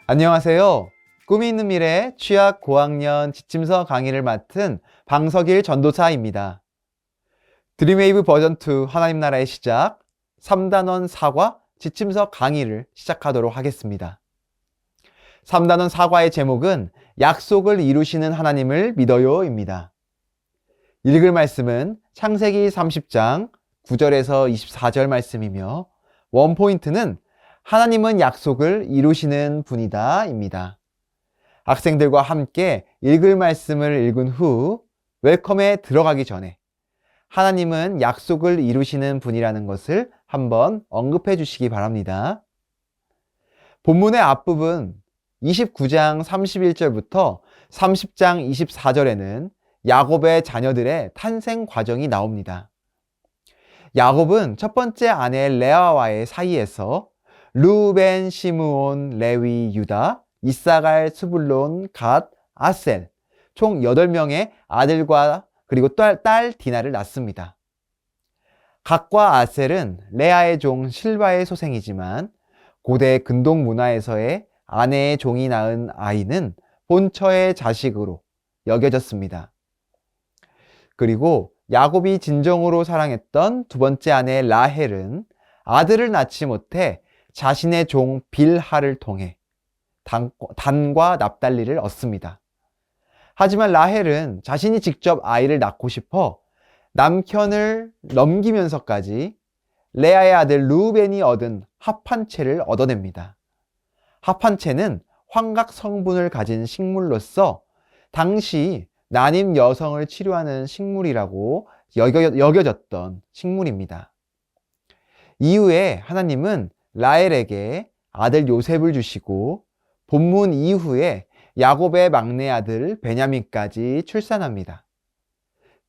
안녕하세요. 꿈이 있는 미래 취약 고학년 지침서 강의를 맡은 방석일 전도사입니다. 드림웨이브 버전2 하나님 나라의 시작 3단원 사과 지침서 강의를 시작하도록 하겠습니다. 3단원 사과의 제목은 약속을 이루시는 하나님을 믿어요입니다. 읽을 말씀은 창세기 30장 9절에서 24절 말씀이며 원포인트는 하나님은 약속을 이루시는 분이다 입니다. 학생들과 함께 읽을 말씀을 읽은 후 웰컴에 들어가기 전에 하나님은 약속을 이루시는 분이라는 것을 한번 언급해 주시기 바랍니다. 본문의 앞부분 29장 31절부터 30장 24절에는 야곱의 자녀들의 탄생 과정이 나옵니다. 야곱은 첫 번째 아내 레아와의 사이에서 루벤, 시므온, 레위, 유다, 이사갈, 스불론, 갓, 아셀 총 8명의 아들과 그리고 딸 디나를 낳습니다. 갓과 아셀은 레아의 종 실바의 소생이지만 고대 근동 문화에서의 아내의 종이 낳은 아이는 본처의 자식으로 여겨졌습니다. 그리고 야곱이 진정으로 사랑했던 두 번째 아내 라헬은 아들을 낳지 못해 자신의 종 빌하를 통해 단과 납달리를 얻습니다. 하지만 라헬은 자신이 직접 아이를 낳고 싶어 남편을 넘기면서까지 레아의 아들 루벤이 얻은 합한채를 얻어냅니다. 합한채는 환각 성분을 가진 식물로서 당시 난임 여성을 치료하는 식물이라고 여겨졌던 식물입니다. 이후에 하나님은 라헬에게 아들 요셉을 주시고 본문 이후에 야곱의 막내 아들 베냐민까지 출산합니다.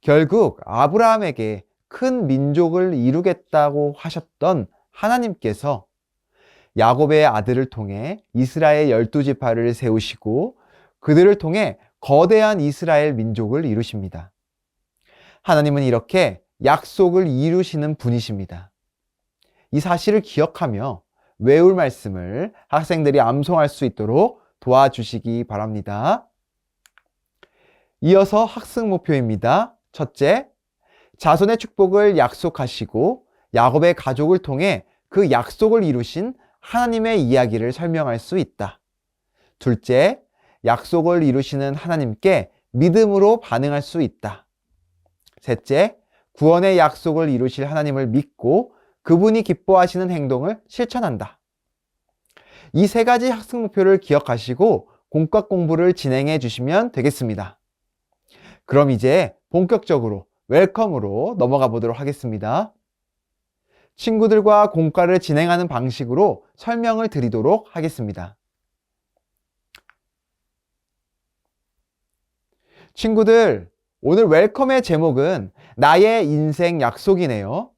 결국 아브라함에게 큰 민족을 이루겠다고 하셨던 하나님께서 야곱의 아들을 통해 이스라엘 12지파를 세우시고 그들을 통해 거대한 이스라엘 민족을 이루십니다. 하나님은 이렇게 약속을 이루시는 분이십니다. 이 사실을 기억하며 외울 말씀을 학생들이 암송할 수 있도록 도와주시기 바랍니다. 이어서 학습 목표입니다. 첫째, 자손의 축복을 약속하시고 야곱의 가족을 통해 그 약속을 이루신 하나님의 이야기를 설명할 수 있다. 둘째, 약속을 이루시는 하나님께 믿음으로 반응할 수 있다. 셋째, 구원의 약속을 이루실 하나님을 믿고 그분이 기뻐하시는 행동을 실천한다. 이 세 가지 학습 목표를 기억하시고 공과 공부를 진행해 주시면 되겠습니다. 그럼 이제 본격적으로 웰컴으로 넘어가 보도록 하겠습니다. 친구들과 공과를 진행하는 방식으로 설명을 드리도록 하겠습니다. 친구들, 오늘 웰컴의 제목은 나의 인생 약속이네요.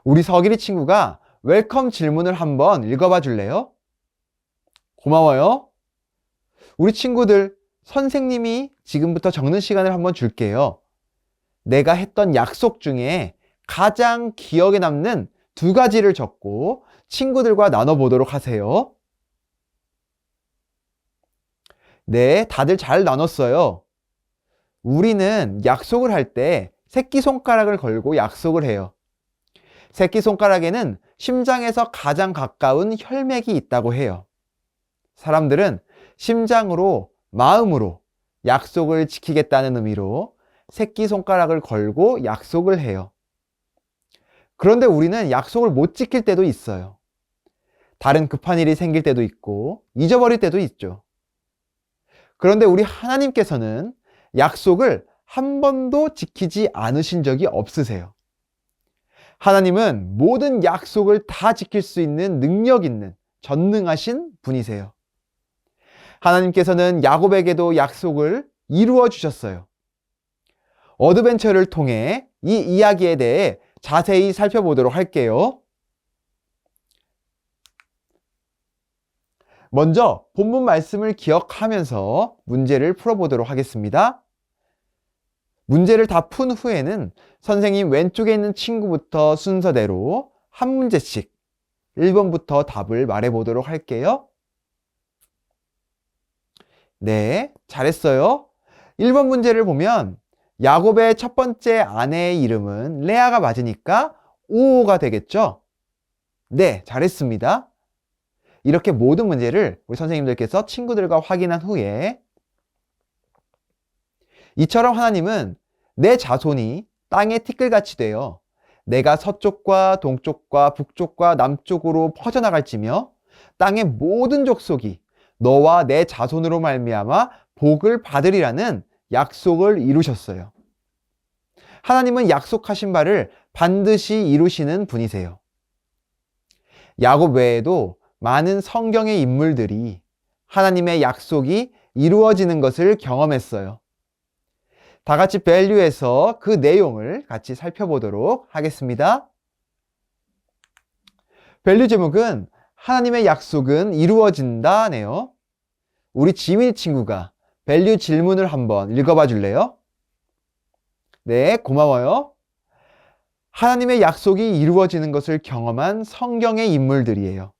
우리 서기리 친구가 웰컴 질문을 한번 읽어봐 줄래요? 고마워요. 우리 친구들, 선생님이 지금부터 적는 시간을 한번 줄게요. 내가 했던 약속 중에 가장 기억에 남는 2가지를 적고 친구들과 나눠보도록 하세요. 네, 다들 잘 나눴어요. 우리는 약속을 할 때 새끼손가락을 걸고 약속을 해요. 새끼손가락에는 심장에서 가장 가까운 혈맥이 있다고 해요. 사람들은 심장으로, 마음으로 약속을 지키겠다는 의미로 새끼손가락을 걸고 약속을 해요. 그런데 우리는 약속을 못 지킬 때도 있어요. 다른 급한 일이 생길 때도 있고 잊어버릴 때도 있죠. 그런데 우리 하나님께서는 약속을 한 번도 지키지 않으신 적이 없으세요. 하나님은 모든 약속을 다 지킬 수 있는 능력 있는 전능하신 분이세요. 하나님께서는 야곱에게도 약속을 이루어 주셨어요. 어드벤처를 통해 이 이야기에 대해 자세히 살펴보도록 할게요. 먼저 본문 말씀을 기억하면서 문제를 풀어보도록 하겠습니다. 문제를 다 푼 후에는 선생님 왼쪽에 있는 친구부터 순서대로 한 문제씩 1번부터 답을 말해보도록 할게요. 네, 잘했어요. 1번 문제를 보면 야곱의 첫 번째 아내의 이름은 레아가 맞으니까 오가 되겠죠? 네, 잘했습니다. 이렇게 모든 문제를 우리 선생님들께서 친구들과 확인한 후에 이처럼 하나님은 내 자손이 땅의 티끌같이 되어 내가 서쪽과 동쪽과 북쪽과 남쪽으로 퍼져나갈지며 땅의 모든 족속이 너와 내 자손으로 말미암아 복을 받으리라는 약속을 이루셨어요. 하나님은 약속하신 바를 반드시 이루시는 분이세요. 야곱 외에도 많은 성경의 인물들이 하나님의 약속이 이루어지는 것을 경험했어요. 다 같이 밸류에서 그 내용을 같이 살펴보도록 하겠습니다. 밸류 제목은 하나님의 약속은 이루어진다네요. 우리 지민이 친구가 밸류 질문을 한번 읽어봐 줄래요? 네, 고마워요. 하나님의 약속이 이루어지는 것을 경험한 성경의 인물들이에요.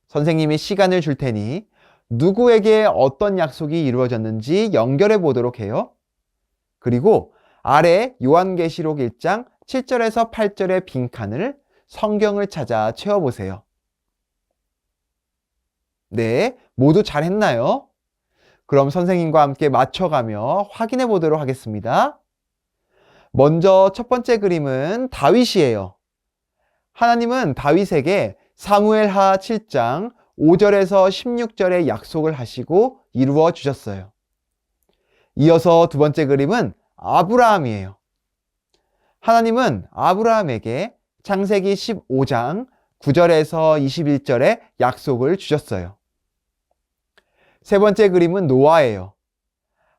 선생님이 시간을 줄 테니 누구에게 어떤 약속이 이루어졌는지 연결해 보도록 해요. 그리고 아래 요한계시록 1장 7절에서 8절의 빈칸을 성경을 찾아 채워보세요. 네, 모두 잘했나요? 그럼 선생님과 함께 맞춰가며 확인해 보도록 하겠습니다. 먼저 첫 번째 그림은 다윗이에요. 하나님은 다윗에게 사무엘하 7장 5절에서 16절의 약속을 하시고 이루어 주셨어요. 이어서 두 번째 그림은 아브라함이에요. 하나님은 아브라함에게 창세기 15장 9절에서 21절의 약속을 주셨어요. 세 번째 그림은 노아예요.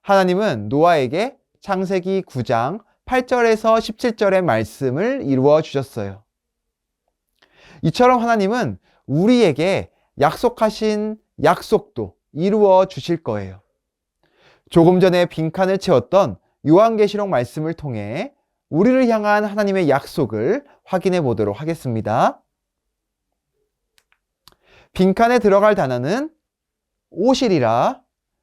하나님은 노아에게 창세기 9장 8절에서 17절의 말씀을 이루어 주셨어요. 이처럼 하나님은 우리에게 약속하신 약속도 이루어 주실 거예요. 조금 전에 빈칸을 채웠던 요한계시록 말씀을 통해 우리를 향한 하나님의 약속을 확인해 보도록 하겠습니다. 빈칸에 들어갈 단어는 오실이라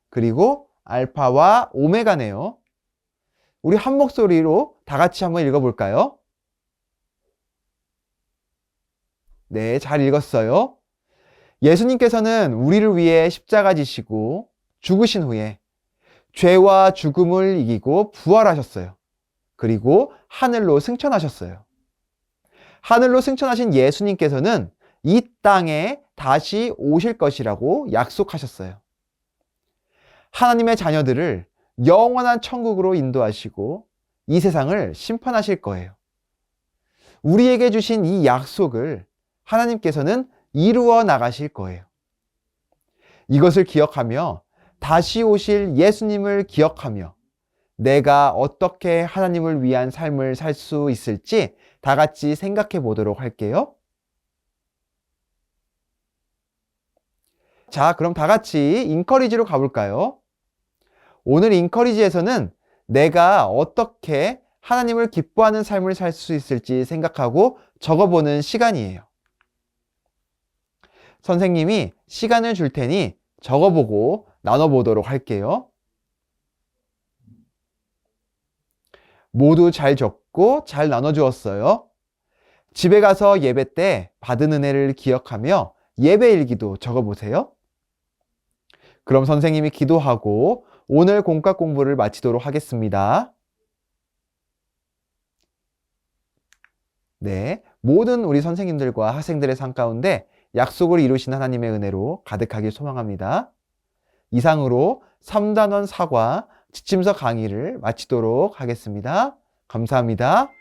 그리고 알파와 오메가네요. 우리 한 목소리로 다 같이 한번 읽어볼까요? 네, 잘 읽었어요. 예수님께서는 우리를 위해 십자가 지시고 죽으신 후에 죄와 죽음을 이기고 부활하셨어요. 그리고 하늘로 승천하셨어요. 하늘로 승천하신 예수님께서는 이 땅에 다시 오실 것이라고 약속하셨어요. 하나님의 자녀들을 영원한 천국으로 인도하시고 이 세상을 심판하실 거예요. 우리에게 주신 이 약속을 하나님께서는 이루어 나가실 거예요. 이것을 기억하며 다시 오실 예수님을 기억하며 내가 어떻게 하나님을 위한 삶을 살 수 있을지 다 같이 생각해 보도록 할게요. 자, 그럼 다 같이 인커리지로 가볼까요? 오늘 인커리지에서는 내가 어떻게 하나님을 기뻐하는 삶을 살 수 있을지 생각하고 적어보는 시간이에요. 선생님이 시간을 줄 테니 적어보고 나눠보도록 할게요. 모두 잘 적고 잘 나눠주었어요. 집에 가서 예배 때 받은 은혜를 기억하며 예배 일기도 적어보세요. 그럼 선생님이 기도하고 오늘 공과 공부를 마치도록 하겠습니다. 네, 모든 우리 선생님들과 학생들의 삶 가운데 약속을 이루신 하나님의 은혜로 가득하길 소망합니다. 이상으로 3단원 사과 지침서 강의를 마치도록 하겠습니다. 감사합니다.